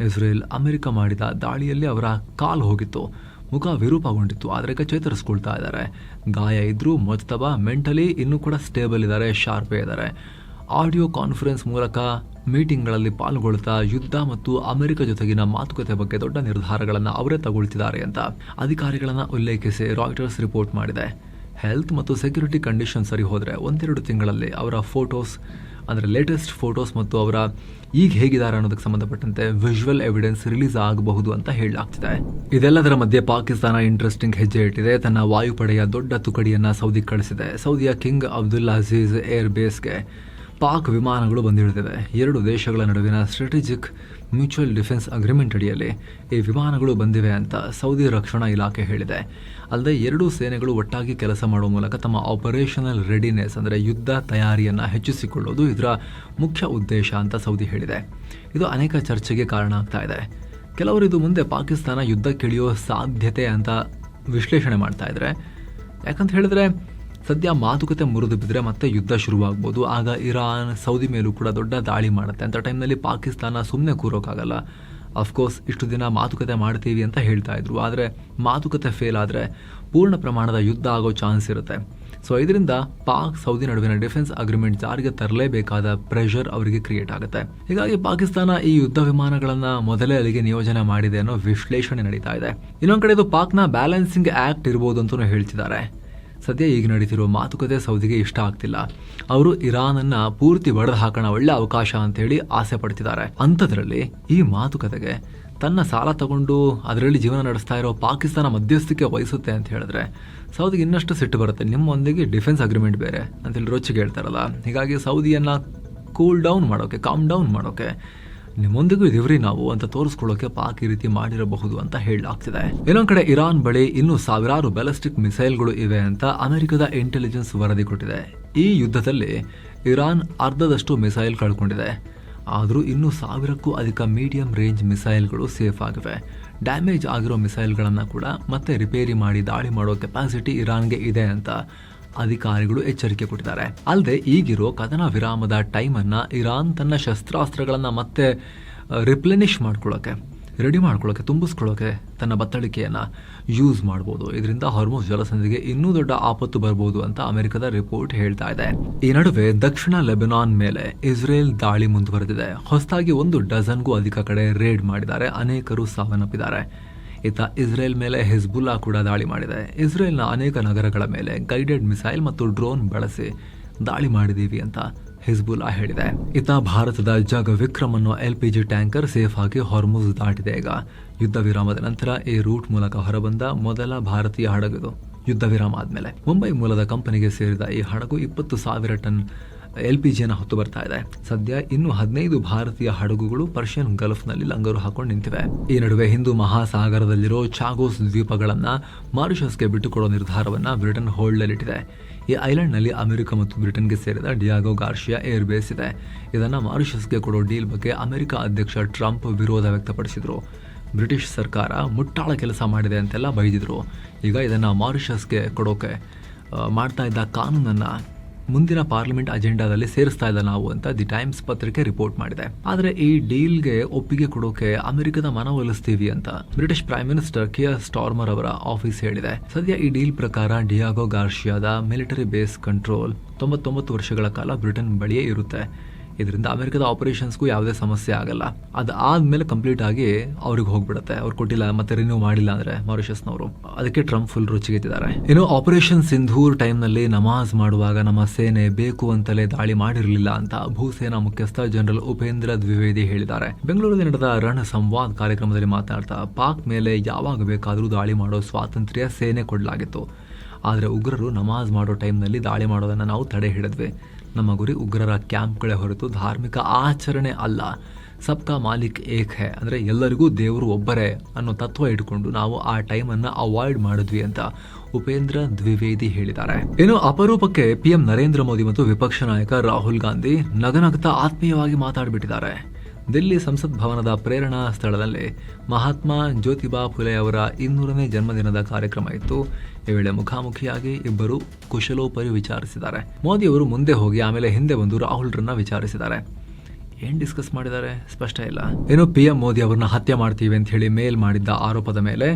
S1: ಇಸ್ರೇಲ್ ಅಮೆರಿಕ ಮಾಡಿದ ದಾಳಿಯಲ್ಲಿ ಅವರ ಕಾಲು ಹೋಗಿತ್ತು, ಮುಖ ವಿರೂಪಗೊಂಡಿತ್ತು, ಆದರೆ ಈಗ ಚೇತರಿಸ್ಕೊಳ್ತಾ ಇದ್ದಾರೆ. ಗಾಯ ಇದ್ರೂ ಮೊಜ್ತಬಾ ಮೆಂಟಲಿ ಇನ್ನೂ ಕೂಡ ಸ್ಟೇಬಲ್ ಇದ್ದಾರೆ, ಶಾರ್ಪೇ ಇದ್ದಾರೆ. ಆಡಿಯೋ ಕಾನ್ಫರೆನ್ಸ್ ಮೂಲಕ ಮೀಟಿಂಗ್ಗಳಲ್ಲಿ ಪಾಲ್ಗೊಳ್ತಾ ಯುದ್ಧ ಮತ್ತು ಅಮೆರಿಕ ಜೊತೆಗಿನ ಮಾತುಕತೆ ಬಗ್ಗೆ ದೊಡ್ಡ ನಿರ್ಧಾರಗಳನ್ನು ಅವರೇ ತಗೊಳ್ತಿದ್ದಾರೆ ಅಂತ ಅಧಿಕಾರಿಗಳನ್ನು ಉಲ್ಲೇಖಿಸಿ ರಾಯ್ಟರ್ಸ್ ರಿಪೋರ್ಟ್ ಮಾಡಿದೆ. ಹೆಲ್ತ್ ಮತ್ತು ಸೆಕ್ಯೂರಿಟಿ ಕಂಡೀಷನ್ ಸರಿ ಹೋದರೆ 1-2 ತಿಂಗಳಲ್ಲಿ ಅವರ ಫೋಟೋಸ್ ಅಂದರೆ ಲೇಟೆಸ್ಟ್ ಫೋಟೋಸ್ ಮತ್ತು ಅವರ ಈಗ ಹೇಗಿದ್ದಾರೆ ಅನ್ನೋದಕ್ಕೆ ಸಂಬಂಧಪಟ್ಟಂತೆ ವಿಜುವಲ್ ಎವಿಡೆನ್ಸ್ ರಿಲೀಸ್ ಆಗಬಹುದು ಅಂತ ಹೇಳಲಾಗ್ತಿದೆ. ಇದೆಲ್ಲದರ ಮಧ್ಯೆ ಪಾಕಿಸ್ತಾನ ಇಂಟ್ರೆಸ್ಟಿಂಗ್ ಹೆಜ್ಜೆ ಇಟ್ಟಿದೆ. ತನ್ನ ವಾಯುಪಡೆಯ ದೊಡ್ಡ ತುಕಡಿಯನ್ನು ಸೌದಿ ಕಳಿಸಿದೆ. ಸೌದಿಯ ಕಿಂಗ್ ಅಬ್ದುಲ್ ಅಜೀಜ್ ಏರ್ ಬೇಸ್ಗೆ ಪಾಕ್ ವಿಮಾನಗಳು ಬಂದಿಳಿದಿವೆ. 2 ದೇಶಗಳ ನಡುವಿನ ಸ್ಟ್ರಾಟಜಿಕ್ ಮ್ಯೂಚುವಲ್ ಡಿಫೆನ್ಸ್ ಅಗ್ರಿಮೆಂಟ್ ಅಡಿಯಲ್ಲಿ ಈ ವಿಮಾನಗಳು ಬಂದಿವೆ ಅಂತ ಸೌದಿ ರಕ್ಷಣಾ ಇಲಾಖೆ ಹೇಳಿದೆ. ಅಲ್ಲದೆ 2 ಸೇನೆಗಳು ಒಟ್ಟಾಗಿ ಕೆಲಸ ಮಾಡುವ ಮೂಲಕ ತಮ್ಮ ಆಪರೇಷನಲ್ ರೆಡಿನೆಸ್ ಅಂದರೆ ಯುದ್ಧ ತಯಾರಿಯನ್ನು ಹೆಚ್ಚಿಸಿಕೊಳ್ಳೋದು ಇದರ ಮುಖ್ಯ ಉದ್ದೇಶ ಅಂತ ಸೌದಿ ಹೇಳಿದೆ. ಇದು ಅನೇಕ ಚರ್ಚೆಗೆ ಕಾರಣ ಆಗ್ತಾ ಇದೆ. ಕೆಲವರು ಇದು ಮುಂದೆ ಪಾಕಿಸ್ತಾನ ಯುದ್ಧಕ್ಕಿಳಿಯೋ ಸಾಧ್ಯತೆ ಅಂತ ವಿಶ್ಲೇಷಣೆ ಮಾಡ್ತಾ ಇದ್ದಾರೆ. ಯಾಕಂತ ಹೇಳಿದ್ರೆ ಸದ್ಯ ಮಾತುಕತೆ ಮುರಿದು ಬಿದ್ದರೆ ಮತ್ತೆ ಯುದ್ಧ ಶುರುವಾಗ್ಬೋದು. ಆಗ ಇರಾನ್ ಸೌದಿ ಮೇಲೂ ಕೂಡ ದೊಡ್ಡ ದಾಳಿ ಮಾಡುತ್ತೆ. ಅಂಥ ಟೈಮ್ನಲ್ಲಿ ಪಾಕಿಸ್ತಾನ ಸುಮ್ಮನೆ ಕೂರೋಕ್ಕಾಗಲ್ಲ. ಅಫ್ಕೋರ್ಸ್ ಇಷ್ಟು ದಿನ ಮಾತುಕತೆ ಮಾಡ್ತೀವಿ ಅಂತ ಹೇಳ್ತಾ ಇದ್ರು, ಆದರೆ ಮಾತುಕತೆ ಫೇಲ್ ಆದರೆ ಪೂರ್ಣ ಪ್ರಮಾಣದ ಯುದ್ಧ ಆಗೋ ಚಾನ್ಸ್ ಇರುತ್ತೆ. ಸೊ ಇದರಿಂದ ಪಾಕ್ ಸೌದಿ ನಡುವಿನ ಡಿಫೆನ್ಸ್ ಅಗ್ರಿಮೆಂಟ್ ಜಾರಿಗೆ ತರಲೇಬೇಕಾದ ಪ್ರೆಷರ್ ಅವರಿಗೆ ಕ್ರಿಯೇಟ್ ಆಗುತ್ತೆ. ಹೀಗಾಗಿ ಪಾಕಿಸ್ತಾನ ಈ ಯುದ್ಧ ವಿಮಾನಗಳನ್ನ ಮೊದಲೇ ಅಲ್ಲಿಗೆ ನಿಯೋಜನೆ ಮಾಡಿದೆ ಅನ್ನೋ ವಿಶ್ಲೇಷಣೆ ನಡೀತಾ ಇದೆ. ಇನ್ನೊಂದು ಕಡೆ ಇದು ಪಾಕ್ನ ಬ್ಯಾಲೆನ್ಸಿಂಗ್ ಆಕ್ಟ್ ಇರ್ಬೋದು ಅಂತಲೂ ಹೇಳ್ತಿದ್ದಾರೆ. ಸದ್ಯ ಈಗ ನಡೀತಿರೋ ಮಾತುಕತೆ ಸೌದಿಗೆ ಇಷ್ಟ ಆಗ್ತಿಲ್ಲ. ಅವರು ಇರಾನನ್ನ ಪೂರ್ತಿ ಒಡೆದು ಹಾಕೋಣ, ಒಳ್ಳೆ ಅವಕಾಶ ಅಂತ ಹೇಳಿ ಆಸೆ ಪಡ್ತಿದ್ದಾರೆ. ಅಂಥದ್ರಲ್ಲಿ ಈ ಮಾತುಕತೆಗೆ ತನ್ನ ಸಾಲ ತಗೊಂಡು ಅದರಲ್ಲಿ ಜೀವನ ನಡೆಸ್ತಾ ಇರೋ ಪಾಕಿಸ್ತಾನ ಮಧ್ಯಸ್ಥಿಕೆ ವಹಿಸುತ್ತೆ ಅಂತ ಹೇಳಿದ್ರೆ ಸೌದಿಗೆ ಇನ್ನಷ್ಟು ಸಿಟ್ಟು ಬರುತ್ತೆ. ನಿಮ್ಮೊಂದಿಗೆ ಡಿಫೆನ್ಸ್ ಅಗ್ರಿಮೆಂಟ್ ಬೇರೆ ಅಂತೇಳಿ ರೊಚ್ಚಿಗೆ ಹೇಳ್ತಾರಲ್ಲ. ಹೀಗಾಗಿ ಸೌದಿಯನ್ನ ಕೂಲ್ ಡೌನ್ ಮಾಡೋಕೆ, ಕಾಮ್ ಡೌನ್ ಮಾಡೋಕೆ ನಿಮ್ಮೊಂದಿಗೂ ಇದಿವ್ರಿ ನಾವು ಅಂತ ತೋರಿಸ್ಕೊಳ್ಳೋಕೆ ಪಾಕ್ ಈ ರೀತಿ ಮಾಡಿರಬಹುದು ಅಂತ ಹೇಳಲಾಗ್ತಿದೆ. ಇನ್ನೊಂದ್ ಕಡೆ ಇರಾನ್ ಬಳಿ ಇನ್ನೂ ಸಾವಿರಾರು ಬ್ಯಾಲಿಸ್ಟಿಕ್ ಮಿಸೈಲ್ಗಳು ಇವೆ ಅಂತ ಅಮೆರಿಕದ ಇಂಟೆಲಿಜೆನ್ಸ್ ವರದಿ ಕೊಟ್ಟಿದೆ. ಈ ಯುದ್ಧದಲ್ಲಿ ಇರಾನ್ ಅರ್ಧದಷ್ಟು ಮಿಸೈಲ್ ಕಳ್ಕೊಂಡಿದೆ. ಆದರೂ ಇನ್ನೂ 1000ಕ್ಕೂ ಅಧಿಕ ಮೀಡಿಯಂ ರೇಂಜ್ ಮಿಸೈಲ್ಗಳು ಸೇಫ್ ಆಗಿವೆ. ಡ್ಯಾಮೇಜ್ ಆಗಿರೋ ಮಿಸೈಲ್ಗಳನ್ನು ಕೂಡ ಮತ್ತೆ ರಿಪೇರಿ ಮಾಡಿ ದಾಳಿ ಮಾಡೋ ಕೆಪಾಸಿಟಿ ಇರಾನ್ಗೆ ಇದೆ ಅಂತ ಅಧಿಕಾರಿಗಳು ಎಚ್ಚರಿಕೆ ಕೊಟ್ಟಿದ್ದಾರೆ. ಅಲ್ಲದೆ ಈಗಿರೋ ಕದನ ವಿರಾಮದ ಟೈಮನ್ನು ಇರಾನ್ ತನ್ನ ಶಸ್ತ್ರಾಸ್ತ್ರಗಳನ್ನು ಮತ್ತೆ ರಿಪ್ಲೆನಿಶ್ ಮಾಡ್ಕೊಳ್ಳೋಕೆ, ರೆಡಿ ಮಾಡ್ಕೊಳ್ಳೋಕೆ, ತುಂಬಿಸ್ಕೊಳ್ಳೋಕೆ ತನ್ನ ಬತ್ತಳಿಕೆಯನ್ನು ಯೂಸ್ ಮಾಡ್ಬೋದು. ಇದರಿಂದ ಹಾರ್ಮುಜ್ ಜಲಸಂಧಿಗೆ ಇನ್ನೂ ದೊಡ್ಡ ಆಪತ್ತು ಬರ್ಬೋದು ಅಂತ ಅಮೆರಿಕದ ರಿಪೋರ್ಟ್ ಹೇಳ್ತಾ ಇದೆ. ಈ ನಡುವೆ ದಕ್ಷಿಣ ಲೆಬನಾನ್ ಮೇಲೆ ಇಸ್ರೇಲ್ ದಾಳಿ ಮುಂದುವರೆದಿದೆ. ಹೊಸದಾಗಿ 1 ಡಜನ್ಗೂ ಅಧಿಕ ಕಡೆ ರೇಡ್ ಮಾಡಿದ್ದಾರೆ. ಅನೇಕರು ಸಾವನ್ನಪ್ಪಿದ್ದಾರೆ. ಇತ್ತ ಇಸ್ರೇಲ್ ಮೇಲೆ ಹಿಜ್ಬುಲ್ಲಾ ಕೂಡ ದಾಳಿ ಮಾಡಿದೆ. ಇಸ್ರೇಲ್ನ ಅನೇಕ ನಗರಗಳ ಮೇಲೆ ಗೈಡೆಡ್ ಮಿಸೈಲ್ ಮತ್ತು ಡ್ರೋನ್ ಬಳಸಿ ದಾಳಿ ಮಾಡಿದೀವಿ ಅಂತ ಹಿಜ್ಬುಲ್ಲಾ ಹೇಳಿದೆ. ಇತ್ತ ಭಾರತದ ಜಗ್ ವಿಕ್ರಮ್ ಅನ್ನೋ LPG ಟ್ಯಾಂಕರ್ ಸೇಫ್ ಆಗಿ ಹಾರ್ಮುಜ್ ದಾಟಿದೆ. ಈಗ ಯುದ್ಧ ವಿರಾಮದ ನಂತರ ಈ ರೂಟ್ ಮೂಲಕ ಹೊರಬಂದ ಮೊದಲ ಭಾರತೀಯ ಹಡಗು. ಯುದ್ಧ ವಿರಾಮ ಆದ್ಮೇಲೆ ಮುಂಬೈ ಮೂಲದ ಕಂಪನಿಗೆ ಸೇರಿದ ಈ ಹಡಗು 20,000 ಟನ್ LPGಯನ್ನು ಹೊತ್ತು ಬರ್ತಾ ಇದೆ. ಸದ್ಯ ಇನ್ನು 15 ಭಾರತೀಯ ಹಡಗುಗಳು ಪರ್ಷಿಯನ್ ಗಲ್ಫ್ನಲ್ಲಿ ಲಂಗರು ಹಾಕೊಂಡು ನಿಂತಿವೆ. ಈ ನಡುವೆ ಹಿಂದೂ ಮಹಾಸಾಗರದಲ್ಲಿರೋ ಚಾಗೋಸ್ ದ್ವೀಪಗಳನ್ನ ಮಾರಿಷಸ್ಗೆ ಬಿಟ್ಟುಕೊಡೋ ನಿರ್ಧಾರವನ್ನ ಬ್ರಿಟನ್ ಹೋಲ್ಡಲ್ಲಿಟ್ಟಿದೆ. ಈ ಐಲ್ಯಾಂಡ್ನಲ್ಲಿ ಅಮೆರಿಕ ಮತ್ತು ಬ್ರಿಟನ್ಗೆ ಸೇರಿದ ಡಿಯಾಗೋ ಗಾರ್ಷಿಯಾ ಏರ್ ಬೇಸ್ ಇದೆ. ಇದನ್ನು ಮಾರಿಷಸ್ಗೆ ಕೊಡೋ ಡೀಲ್ ಬಗ್ಗೆ ಅಮೆರಿಕ ಅಧ್ಯಕ್ಷ ಟ್ರಂಪ್ ವಿರೋಧ ವ್ಯಕ್ತಪಡಿಸಿದ್ರು. ಬ್ರಿಟಿಷ್ ಸರ್ಕಾರ ಮುಟ್ಟಾಳ ಕೆಲಸ ಮಾಡಿದೆ ಅಂತೆಲ್ಲ ಬೈದಿದ್ರು. ಈಗ ಇದನ್ನು ಮಾರಿಷಸ್ಗೆ ಕೊಡೋಕೆ ಮಾಡ್ತಾ ಇದ್ದ ಕಾನೂನನ್ನು ಮುಂದಿನ ಪಾರ್ಲಿಮೆಂಟ್ ಅಜೆಂಡಾದಲ್ಲಿ ಸೇರಿಸ್ತಾ ಇಲ್ಲ ನಾವು ಅಂತ ದಿ ಟೈಮ್ಸ್ ಪತ್ರಿಕೆ ರಿಪೋರ್ಟ್ ಮಾಡಿದೆ. ಆದರೆ ಈ ಡೀಲ್ಗೆ ಒಪ್ಪಿಗೆ ಕೊಡೋಕೆ ಅಮೆರಿಕದ ಮನವೊಲಿಸ್ತೀವಿ ಅಂತ ಬ್ರಿಟಿಷ್ ಪ್ರೈಮ್ ಮಿನಿಸ್ಟರ್ ಕಿಯರ್ ಸ್ಟಾರ್ಮರ್ ಅವರ ಆಫೀಸ್ ಹೇಳಿದೆ. ಸದ್ಯ ಈ ಡೀಲ್ ಪ್ರಕಾರ ಡಿಯಾಗೋ ಗಾರ್ಷಿಯಾದ ಮಿಲಿಟರಿ ಬೇಸ್ ಕಂಟ್ರೋಲ್ 99 ವರ್ಷಗಳ ಕಾಲ ಬ್ರಿಟನ್ ಬಳಿಯೇ ಇರುತ್ತೆ. ಇದರಿಂದ ಅಮೆರಿಕದ ಆಪರೇಷನ್ಸ್ಗೂ ಯಾವುದೇ ಸಮಸ್ಯೆ ಆಗಲ್ಲ. ಅದಾದ್ಮೇಲೆ ಕಂಪ್ಲೀಟ್ ಆಗಿ ಅವ್ರಿಗೆ ಹೋಗ್ಬಿಡುತ್ತೆ. ಅವ್ರು ಕೊಟ್ಟಿಲ್ಲ ಮತ್ತೆ ರಿನ್ಯೂ ಮಾಡಿಲ್ಲ ಅಂದ್ರೆ ಮಾರಿಷಸ್ನವರು. ಅದಕ್ಕೆ ಟ್ರಂಪ್ ಫುಲ್ ರುಚಿಗೆತ್ತಿದ್ದಾರೆ. ಇನ್ನು ಆಪರೇಷನ್ ಸಿಂಧೂರ್ ಟೈಮ್ನಲ್ಲಿ ನಮಾಜ್ ಮಾಡುವಾಗ ನಮ್ಮ ಸೇನೆ ಬೇಕು ಅಂತಲೇ ದಾಳಿ ಮಾಡಿರಲಿಲ್ಲ ಅಂತ ಭೂಸೇನಾ ಮುಖ್ಯಸ್ಥ ಜನರಲ್ ಉಪೇಂದ್ರ ದ್ವಿವೇದಿ ಹೇಳಿದ್ದಾರೆ. ಬೆಂಗಳೂರಲ್ಲಿ ನಡೆದ ರಣ ಸಂವಾದ್ ಕಾರ್ಯಕ್ರಮದಲ್ಲಿ ಮಾತನಾಡ್ತಾ ಪಾಕ್ ಮೇಲೆ ಯಾವಾಗ ಬೇಕಾದರೂ ದಾಳಿ ಮಾಡೋ ಸ್ವಾತಂತ್ರ್ಯ ಸೇನೆ ಕೊಡಲಾಗಿತ್ತು. ಆದರೆ ಉಗ್ರರು ನಮಾಜ್ ಮಾಡೋ ಟೈಮ್ನಲ್ಲಿ ದಾಳಿ ಮಾಡೋದನ್ನು ನಾವು ತಡೆ ಹಿಡಿದ್ವಿ. ನಮ್ಮ ಗುರಿ ಉಗ್ರರ ಕ್ಯಾಂಪ್ಗಳೇ ಹೊರತು ಧಾರ್ಮಿಕ ಆಚರಣೆ ಅಲ್ಲ. ಸಬ್ಕಾ ಮಾಲಿಕ್ ಏಕ್ ಹೈ ಅಂದರೆ ಎಲ್ಲರಿಗೂ ದೇವರು ಒಬ್ಬರೇ ಅನ್ನೋ ತತ್ವ ಇಟ್ಕೊಂಡು ನಾವು ಆ ಟೈಮನ್ನು ಅವಾಯ್ಡ್ ಮಾಡಿದ್ವಿ ಅಂತ ಉಪೇಂದ್ರ ದ್ವಿವೇದಿ ಹೇಳಿದ್ದಾರೆ. ಇನ್ನು ಅಪರೂಪಕ್ಕೆ PM ನರೇಂದ್ರ ಮೋದಿ ಮತ್ತು ವಿಪಕ್ಷ ನಾಯಕ ರಾಹುಲ್ ಗಾಂಧಿ ನಗನಗ್ತಾ ಆತ್ಮೀಯವಾಗಿ ಮಾತಾಡಿಬಿಟ್ಟಿದ್ದಾರೆ. ದಿಲ್ಲಿ ಸಂಸತ್ ಭವನದ ಪ್ರೇರಣಾ ಸ್ಥಳದಲ್ಲಿ ಮಹಾತ್ಮ ಜ್ಯೋತಿಬಾ ಫುಲೆ ಅವರ 200ನೇ ಜನ್ಮದಿನದ ಕಾರ್ಯಕ್ರಮ ಇತ್ತು. ಈ ವೇಳೆ ಮುಖಾಮುಖಿಯಾಗಿ ಇಬ್ಬರು ಕುಶಲೋಪರಿ ವಿಚಾರಿಸಿದ್ದಾರೆ. ಮೋದಿ ಅವರು ಮುಂದೆ ಹೋಗಿ ಆಮೇಲೆ ಹಿಂದೆ ಬಂದು ರಾಹುಲ್ರನ್ನ ವಿಚಾರಿಸಿದ್ದಾರೆ. ಏನ್ ಡಿಸ್ಕಸ್ ಮಾಡಿದ್ದಾರೆ ಸ್ಪಷ್ಟ ಇಲ್ಲ. ಏನು PM ಮೋದಿ ಅವರನ್ನ ಹತ್ಯೆ ಮಾಡ್ತೀವಿ ಅಂತ ಹೇಳಿ ಮೇಲ್ ಮಾಡಿದ್ದ ಆರೋಪದ ಮೇಲೆ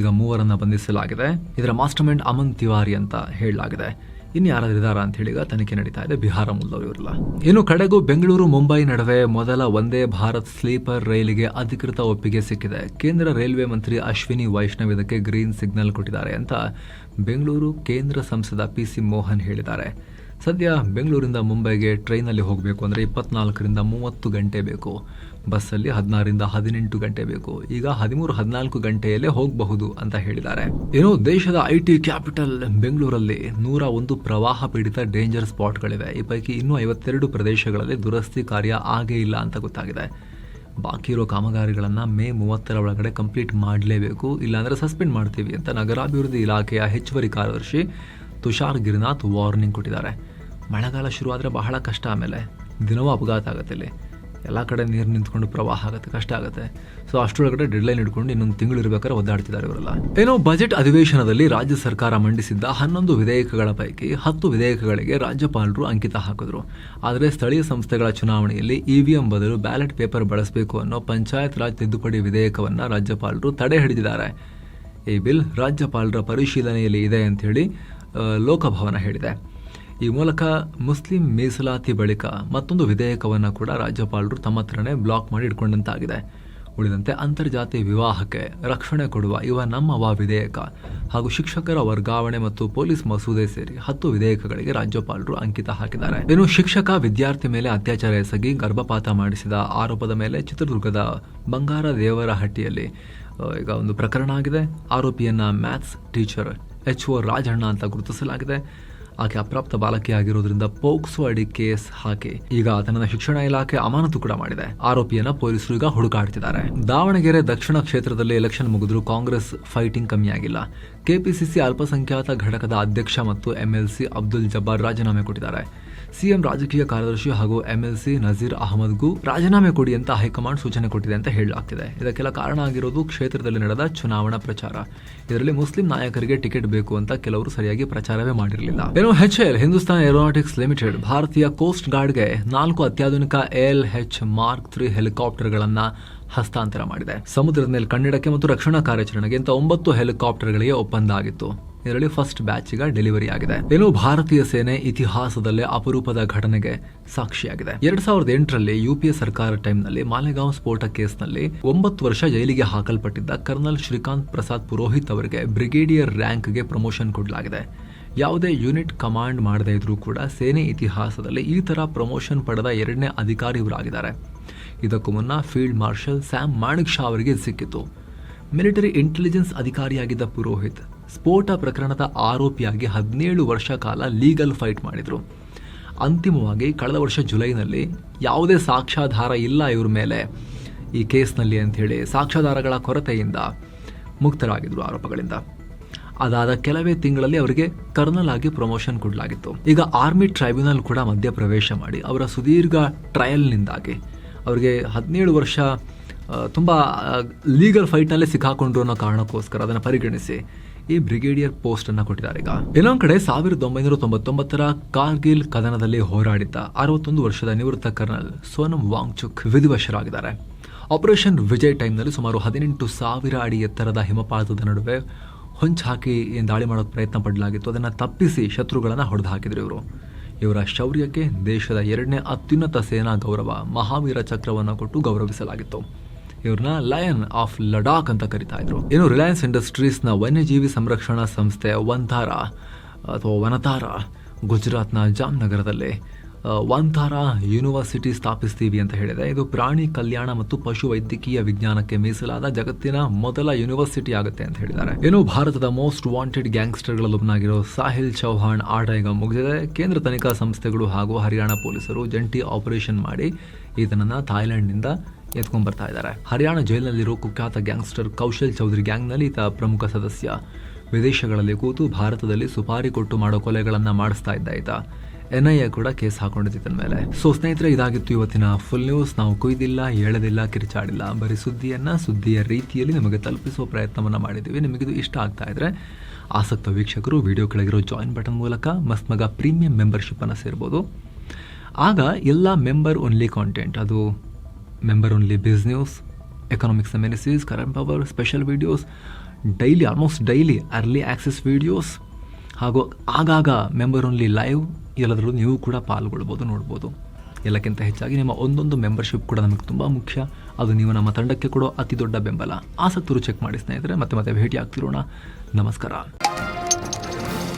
S1: ಈಗ 3 ಬಂಧಿಸಲಾಗಿದೆ. ಇದರ ಮಾಸ್ಟರ್ ಮೈಂಡ್ ಅಮನ್ ತಿವಾರಿ ಅಂತ ಹೇಳಲಾಗಿದೆ. ಇನ್ನು ಯಾರಾದ್ರೂ ಇದಾರ ಅಂತ ಹೇಳಿ ತನಿಖೆ ನಡೀತಾ ಇದೆ. ಬಿಹಾರ ಮೂಲದವರು ಇವರಲ್ಲ. ಇನ್ನು ಕಡೆಗೂ ಬೆಂಗಳೂರು ಮುಂಬೈ ನಡುವೆ ಮೊದಲ ವಂದೇ ಭಾರತ್ ಸ್ಲೀಪರ್ ರೈಲಿಗೆ ಅಧಿಕೃತ ಒಪ್ಪಿಗೆ ಸಿಕ್ಕಿದೆ. ಕೇಂದ್ರ ರೈಲ್ವೆ ಮಂತ್ರಿ ಅಶ್ವಿನಿ ವೈಷ್ಣವ್ ಇದಕ್ಕೆ ಗ್ರೀನ್ ಸಿಗ್ನಲ್ ಕೊಟ್ಟಿದ್ದಾರೆ ಅಂತ ಬೆಂಗಳೂರು ಕೇಂದ್ರ ಸಂಸದ PC ಮೋಹನ್ ಹೇಳಿದ್ದಾರೆ. ಸದ್ಯ ಬೆಂಗಳೂರಿಂದ ಮುಂಬೈಗೆ ಟ್ರೈನಲ್ಲಿ ಹೋಗಬೇಕು ಅಂದರೆ 24ರಿಂದ 30 ಗಂಟೆ ಬೇಕು. ಬಸ್ಸಲ್ಲಿ 16ರಿಂದ 18 ಗಂಟೆ ಬೇಕು. ಈಗ 13-14 ಗಂಟೆಯಲ್ಲೇ ಹೋಗಬಹುದು ಅಂತ ಹೇಳಿದ್ದಾರೆ. ಇನ್ನು ದೇಶದ IT ಕ್ಯಾಪಿಟಲ್ ಬೆಂಗಳೂರಲ್ಲಿ 101 ಪ್ರವಾಹ ಪೀಡಿತ ಡೇಂಜರ್ ಸ್ಪಾಟ್ಗಳಿವೆ. ಈ ಪೈಕಿ ಇನ್ನೂ 52 ಪ್ರದೇಶಗಳಲ್ಲಿ ದುರಸ್ತಿ ಕಾರ್ಯ ಆಗೇ ಇಲ್ಲ ಅಂತ ಗೊತ್ತಾಗಿದೆ. ಬಾಕಿ ಇರೋ ಕಾಮಗಾರಿಗಳನ್ನು ಮೇ 30ರ ಒಳಗಡೆ ಕಂಪ್ಲೀಟ್ ಮಾಡಲೇಬೇಕು, ಇಲ್ಲಾಂದರೆ ಸಸ್ಪೆಂಡ್ ಮಾಡ್ತೀವಿ ಅಂತ ನಗರಾಭಿವೃದ್ಧಿ ಇಲಾಖೆಯ ಹೆಚ್ಚುವರಿ ಕಾರ್ಯದರ್ಶಿ ತುಷಾರ್ ಗಿರಿನಾಥ್ ವಾರ್ನಿಂಗ್ ಕೊಟ್ಟಿದ್ದಾರೆ. ಮಳೆಗಾಲ ಶುರು ಆದರೆ ಬಹಳ ಕಷ್ಟ. ಆಮೇಲೆ ದಿನವೂ ಅಪಘಾತ ಆಗುತ್ತೆ. ಇಲ್ಲಿ ಎಲ್ಲ ಕಡೆ ನೀರು ನಿಂತ್ಕೊಂಡು ಪ್ರವಾಹ ಆಗುತ್ತೆ, ಕಷ್ಟ ಆಗುತ್ತೆ. ಸೊ ಅಷ್ಟರೊಳಗಡೆ ಡೆಡ್ಲೈನ್ ಇಟ್ಕೊಂಡು ಇನ್ನೊಂದು ತಿಂಗಳು ಇರಬೇಕಾದ್ರೆ ಒದ್ದಾಡ್ತಿದ್ದಾರೆ ಇವರೆಲ್ಲ. ಏನೋ ಬಜೆಟ್ ಅಧಿವೇಶನದಲ್ಲಿ ರಾಜ್ಯ ಸರ್ಕಾರ ಮಂಡಿಸಿದ್ದ 11 ವಿಧೇಯಕಗಳ ಪೈಕಿ 10 ವಿಧೇಯಕಗಳಿಗೆ ರಾಜ್ಯಪಾಲರು ಅಂಕಿತ ಹಾಕಿದ್ರು. ಆದರೆ ಸ್ಥಳೀಯ ಸಂಸ್ಥೆಗಳ ಚುನಾವಣೆಯಲ್ಲಿ ಇವಿಎಂ ಬದಲು ಬ್ಯಾಲೆಟ್ ಪೇಪರ್ ಬಳಸಬೇಕು ಅನ್ನೋ ಪಂಚಾಯತ್ ರಾಜ್ ತಿದ್ದುಪಡಿ ವಿಧೇಯಕವನ್ನು ರಾಜ್ಯಪಾಲರು ತಡೆ ಹಿಡಿದಿದ್ದಾರೆ. ಈ ಬಿಲ್ ರಾಜ್ಯಪಾಲರ ಪರಿಶೀಲನೆಯಲ್ಲಿ ಇದೆ ಅಂತ ಹೇಳಿ ಲೋಕಭವನ ಹೇಳಿದೆ. ಈ ಮೂಲಕ ಮುಸ್ಲಿಂ ಮೀಸಲಾತಿ ಬಳಿಕ ಮತ್ತೊಂದು ವಿಧೇಯಕವನ್ನು ಕೂಡ ರಾಜ್ಯಪಾಲರು ತಮ್ಮ ಹತ್ರನೇ ಬ್ಲಾಕ್ ಮಾಡಿ ಇಟ್ಕೊಂಡಂತಾಗಿದೆ. ಉಳಿದಂತೆ ಅಂತರ್ಜಾತಿ ವಿವಾಹಕ್ಕೆ ರಕ್ಷಣೆ ಕೊಡುವ ಇವ ನಮ್ಮವ ವಿಧೇಯಕ ಹಾಗೂ ಶಿಕ್ಷಕರ ವರ್ಗಾವಣೆ ಮತ್ತು ಪೊಲೀಸ್ ಮಸೂದೆ ಸೇರಿ 10 ವಿಧೇಯಕಗಳಿಗೆ ರಾಜ್ಯಪಾಲರು ಅಂಕಿತ ಹಾಕಿದ್ದಾರೆ. ಇನ್ನು ಶಿಕ್ಷಕ ವಿದ್ಯಾರ್ಥಿ ಮೇಲೆ ಅತ್ಯಾಚಾರ ಎಸಗಿ ಗರ್ಭಪಾತ ಮಾಡಿಸಿದ ಆರೋಪದ ಮೇಲೆ ಚಿತ್ರದುರ್ಗದ ಬಂಗಾರ ದೇವರಹಟ್ಟಿಯಲ್ಲಿ ಈಗ ಒಂದು ಪ್ರಕರಣ ಆಗಿದೆ. ಆರೋಪಿಯನ್ನ ಮ್ಯಾಥ್ಸ್ ಟೀಚರ್ HO ರಾಜಣ್ಣ ಅಂತ ಗುರುತಿಸಲಾಗಿದೆ. ಆಕೆ ಅಪ್ರಾಪ್ತ ಬಾಲಕಿಯಾಗಿರೋದ್ರಿಂದ ಪೋಕ್ಸೋ ಅಡಿ ಕೇಸ್ ಹಾಕಿ ಈಗ ಆತನನ್ನ ಶಿಕ್ಷಣ ಇಲಾಖೆ ಅಮಾನತು ಕೂಡ ಮಾಡಿದೆ. ಆರೋಪಿಯನ್ನ ಪೊಲೀಸರು ಈಗ ಹುಡುಕಾಡ್ತಿದ್ದಾರೆ. ದಾವಣಗೆರೆ ದಕ್ಷಿಣ ಕ್ಷೇತ್ರದಲ್ಲಿ ಎಲೆಕ್ಷನ್ ಮುಗಿದ್ರು ಕಾಂಗ್ರೆಸ್ ಫೈಟಿಂಗ್ ಕಮ್ಮಿಯಾಗಿಲ್ಲ. ಕೆಪಿಸಿಸಿ ಅಲ್ಪಸಂಖ್ಯಾತ ಘಟಕದ ಅಧ್ಯಕ್ಷ ಮತ್ತು MLC ಅಬ್ದುಲ್ ಜಬ್ಬಾರ್ ರಾಜೀನಾಮೆ ಕೊಟ್ಟಿದ್ದಾರೆ. ಸಿಎಂ ರಾಜಕೀಯ ಕಾರ್ಯದರ್ಶಿ ಹಾಗೂ MLC ನಜೀರ್ ಅಹಮದ್ಗೂ ರಾಜೀನಾಮೆ ಕೊಡಿ ಅಂತ ಹೈಕಮಾಂಡ್ ಸೂಚನೆ ಕೊಟ್ಟಿದೆ ಅಂತ ಹೇಳಲಾಗ್ತಿದೆ. ಇದಕ್ಕೆಲ್ಲ ಕಾರಣ ಆಗಿರೋದು ಕ್ಷೇತ್ರದಲ್ಲಿ ನಡೆದ ಚುನಾವಣಾ ಪ್ರಚಾರ. ಇದರಲ್ಲಿ ಮುಸ್ಲಿಂ ನಾಯಕರಿಗೆ ಟಿಕೆಟ್ ಬೇಕು ಅಂತ ಕೆಲವರು ಸರಿಯಾಗಿ ಪ್ರಚಾರವೇ ಮಾಡಿರಲಿಲ್ಲ. HAL ಹಿಂದೂಸ್ತಾನ್ ಏರೋನಾಟಿಕ್ಸ್ ಲಿಮಿಟೆಡ್ ಭಾರತೀಯ ಕೋಸ್ಟ್ ಗಾರ್ಡ್ಗೆ 4 ಅತ್ಯಾಧುನಿಕ ALH ಮಾರ್ಕ್ 3 ಹೆಲಿಕಾಪ್ಟರ್ಗಳನ್ನ ಹಸ್ತಾಂತರ ಮಾಡಿದೆ. ಸಮುದ್ರದ ಮೇಲೆ ಕಣ್ಣಿಡಕ್ಕೆ ಮತ್ತು ರಕ್ಷಣಾ ಕಾರ್ಯಾಚರಣೆಗೆ ಇಂಥ 9 ಹೆಲಿಕಾಪ್ಟರ್ಗಳಿಗೆ ಒಪ್ಪಂದ ಆಗಿತ್ತು. ಇದರಲ್ಲಿ ಫಸ್ಟ್ ಬ್ಯಾಚ್ ಈಗ ಡೆಲಿವರಿ ಆಗಿದೆ. ಏನು ಭಾರತೀಯ ಸೇನೆ ಇತಿಹಾಸದಲ್ಲೇ ಅಪರೂಪದ ಘಟನೆಗೆ ಸಾಕ್ಷಿಯಾಗಿದೆ. 2008ರಲ್ಲಿ UPA ಸರ್ಕಾರ ಟೈಮ್ನಲ್ಲಿ ಮಾಲೆಗಾಂವ್ ಸ್ಫೋಟ ಕೇಸ್ನಲ್ಲಿ 9 ವರ್ಷ ಜೈಲಿಗೆ ಹಾಕಲ್ಪಟ್ಟಿದ್ದ ಕರ್ನಲ್ ಶ್ರೀಕಾಂತ್ ಪ್ರಸಾದ್ ಪುರೋಹಿತ್ ಅವರಿಗೆ ಬ್ರಿಗೇಡಿಯರ್ ರ್ಯಾಂಕ್ಗೆ ಪ್ರಮೋಷನ್ ಕೊಡಲಾಗಿದೆ. ಯಾವುದೇ ಯೂನಿಟ್ ಕಮಾಂಡ್ ಮಾಡದೇ ಇದ್ರೂ ಕೂಡ ಸೇನೆ ಇತಿಹಾಸದಲ್ಲಿ ಈ ತರ ಪ್ರಮೋಷನ್ ಪಡೆದ 2ನೇ ಅಧಿಕಾರಿ ಇವರಾಗಿದ್ದಾರೆ. ಇದಕ್ಕೂ ಮುನ್ನ field marshal Sam Manekshaw ಅವರಿಗೆ ಸಿಕ್ಕಿತು. ಮಿಲಿಟರಿ ಇಂಟೆಲಿಜೆನ್ಸ್ ಅಧಿಕಾರಿಯಾಗಿದ್ದ ಪುರೋಹಿತ್ ಸ್ಫೋಟ ಪ್ರಕರಣದ ಆರೋಪಿಯಾಗಿ 17 ವರ್ಷ ಕಾಲ ಲೀಗಲ್ ಫೈಟ್ ಮಾಡಿದ್ರು. ಅಂತಿಮವಾಗಿ ಕಳೆದ ವರ್ಷ ಜುಲೈನಲ್ಲಿ ಯಾವುದೇ ಸಾಕ್ಷ್ಯಾಧಾರ ಇಲ್ಲ ಇವ್ರ ಮೇಲೆ ಈ ಕೇಸ್ನಲ್ಲಿ ಅಂತ ಹೇಳಿ ಸಾಕ್ಷ್ಯಾಧಾರಗಳ ಕೊರತೆಯಿಂದ ಮುಕ್ತರಾಗಿದ್ರು ಆರೋಪಗಳಿಂದ. ಅದಾದ ಕೆಲವೇ ತಿಂಗಳಲ್ಲಿ ಅವರಿಗೆ ಕರ್ನಲ್ ಆಗಿ ಪ್ರಮೋಷನ್ ಕೊಡಲಾಗಿತ್ತು. ಈಗ ಆರ್ಮಿ ಟ್ರೈಬ್ಯುನಲ್ ಕೂಡ ಮಧ್ಯಪ್ರವೇಶ ಮಾಡಿ ಅವರ ಸುದೀರ್ಘ ಟ್ರಯಲ್ನಿಂದಾಗಿ ಅವರಿಗೆ 17 ವರ್ಷ ತುಂಬ ಲೀಗಲ್ ಫೈಟ್ನಲ್ಲೇ ಸಿಕ್ಕಾಕೊಂಡ್ರು ಅನ್ನೋ ಕಾರಣಕ್ಕೋಸ್ಕರ ಅದನ್ನು ಪರಿಗಣಿಸಿ ಈ ಬ್ರಿಗೇಡಿಯರ್ ಪೋಸ್ಟ್ ಅನ್ನ ಕೊಟ್ಟಿದ್ದಾರೆ. ಈಗ ಇನ್ನೊಂದು ಕಡೆ 1999ರ ಕಾರ್ಗಿಲ್ ಕದನದಲ್ಲಿ ಹೋರಾಡಿದ್ದ 61 ವರ್ಷದ ನಿವೃತ್ತ ಕರ್ನಲ್ ಸೋನಂ ವಾಂಗ್ಚುಕ್ ವಿಧಿವಶರಾಗಿದ್ದಾರೆ. ಆಪರೇಷನ್ ವಿಜಯ್ ಟೈಮ್ನಲ್ಲಿ ಸುಮಾರು 18,000 ಅಡಿ ಎತ್ತರದ ಹಿಮಪಾತದ ನಡುವೆ ಹೊಂಚು ಹಾಕಿ ದಾಳಿ ಮಾಡೋಕೆ ಪ್ರಯತ್ನ ಪಡಲಾಗಿತ್ತು. ಅದನ್ನು ತಪ್ಪಿಸಿ ಶತ್ರುಗಳನ್ನು ಹೊಡೆದು ಹಾಕಿದ್ರು. ಇವರ ಶೌರ್ಯಕ್ಕೆ ದೇಶದ 2ನೇ ಅತ್ಯುನ್ನತ ಸೇನಾ ಗೌರವ ಮಹಾವೀರ ಚಕ್ರವನ್ನು ಕೊಟ್ಟು ಗೌರವಿಸಲಾಗಿತ್ತು. ಇವ್ರನ್ನ ಲಯನ್ ಆಫ್ ಲಡಾಖ್ ಅಂತ ಕರಿತಾ ಇದ್ರು. ಇನ್ನು ರಿಲಯನ್ಸ್ ಇಂಡಸ್ಟ್ರೀಸ್ನ ವನ್ಯಜೀವಿ ಸಂರಕ್ಷಣಾ ಸಂಸ್ಥೆ ವನತಾರ ಗುಜರಾತ್ನ ಜಾಮ್ನಗರದಲ್ಲಿ ವಂತಾರ ಯೂನಿವರ್ಸಿಟಿ ಸ್ಥಾಪಿಸ್ತೀವಿ ಅಂತ ಹೇಳಿದೆ. ಇದು ಪ್ರಾಣಿ ಕಲ್ಯಾಣ ಮತ್ತು ಪಶು ವೈದ್ಯಕೀಯ ವಿಜ್ಞಾನಕ್ಕೆ ಮೀಸಲಾದ ಜಗತ್ತಿನ ಮೊದಲ ಯೂನಿವರ್ಸಿಟಿ ಆಗುತ್ತೆ ಅಂತ ಹೇಳಿದ್ದಾರೆ. ಇನ್ನು ಭಾರತದ ಮೋಸ್ಟ್ ವಾಂಟೆಡ್ ಗ್ಯಾಂಗ್ಸ್ಟರ್ಗಳಲ್ಲೊಬ್ಬನಾಗಿರೋ ಸಾಹಿಲ್ ಚೌಹಾಣ್ ಆಟ ಈಗ ಮುಗಿದಿದೆ. ಕೇಂದ್ರ ತನಿಖಾ ಸಂಸ್ಥೆಗಳು ಹಾಗೂ ಹರಿಯಾಣ ಪೊಲೀಸರು ಜಂಟಿ ಆಪರೇಷನ್ ಮಾಡಿ ಈತನನ್ನ ಥಾಯ್ಲೆಂಡ್ನಿಂದ ಎತ್ಕೊಂಡ್ ಬರ್ತಾ ಇದ್ದಾರೆ. ಹರಿಯಾಣ ಜೈಲಿನಲ್ಲಿರೋ ಕುಖ್ಯಾತ ಗ್ಯಾಂಗ್ಸ್ಟರ್ ಕೌಶಲ್ ಚೌಧರಿ ಗ್ಯಾಂಗ್ನಲ್ಲಿ ಈತ ಪ್ರಮುಖ ಸದಸ್ಯ. ವಿದೇಶಗಳಲ್ಲಿ ಕೂತು ಭಾರತದಲ್ಲಿ ಸುಪಾರಿ ಕೊಟ್ಟು ಮಾಡೋ ಕೊಲೆಗಳನ್ನ ಮಾಡಿಸ್ತಾ ಇದ್ದ ಈತ. NIA ಕೂಡ ಕೇಸ್ ಹಾಕೊಂಡಿದ್ದ ಮೇಲೆ. ಸೊ ಸ್ನೇಹಿತರೆ, ಇದಾಗಿತ್ತು ಇವತ್ತಿನ ಫುಲ್ ನ್ಯೂಸ್. ನಾವು ಕೊಯ್ದಿಲ್ಲ, ಎಳೆದಿಲ್ಲ, ಕಿರಿಚಾಡಿಲ್ಲ, ಬರೀ ಸುದ್ದಿಯ ರೀತಿಯಲ್ಲಿ ನಿಮಗೆ ತಲುಪಿಸುವ ಪ್ರಯತ್ನವನ್ನು ಮಾಡಿದ್ದೀವಿ. ನಿಮಗಿದು ಇಷ್ಟ ಆಗ್ತಾ ಇದ್ರೆ ಆಸಕ್ತ ವೀಕ್ಷಕರು ವಿಡಿಯೋ ಕೆಳಗಿರೋ ಜಾಯಿನ್ ಬಟನ್ ಮೂಲಕ ಮಸ್ತ್ ಮಗ ಪ್ರೀಮಿಯಂ ಮೆಂಬರ್ಶಿಪ್ ಅನ್ನು ಸೇರ್ಬೋದು. ಆಗ ಎಲ್ಲ ಮೆಂಬರ್ ಓನ್ಲಿ ಕಾಂಟೆಂಟ್, ಅದು ಮೆಂಬರ್ ಓನ್ಲಿ ಬಿಸ್ news, economics analysis, current power, special videos, almost daily early access videos ಹಾಗೂ ಆಗಾಗ ಮೆಂಬರ್ ಓನ್ಲಿ ಲೈವ್ ಎಲ್ಲದರಲ್ಲೂ ನೀವು ಕೂಡ ಪಾಲ್ಗೊಳ್ಬೋದು, ನೋಡ್ಬೋದು. ಎಲ್ಲಕ್ಕಿಂತ ಹೆಚ್ಚಾಗಿ ನಿಮ್ಮ ಒಂದೊಂದು ಮೆಂಬರ್ಶಿಪ್ ಕೂಡ ನಮಗೆ ತುಂಬ ಮುಖ್ಯ. ಅದು ನೀವು ನಮ್ಮ ತಂಡಕ್ಕೆ ಕೊಡೋ ಅತಿ ದೊಡ್ಡ ಬೆಂಬಲ. ಆಸಕ್ತರು ಚೆಕ್ ಮಾಡಿ ಸ್ನೇಹಿತರೆ. ಮತ್ತೆ ಭೇಟಿ ಆಗ್ತಿರೋಣ. ನಮಸ್ಕಾರ.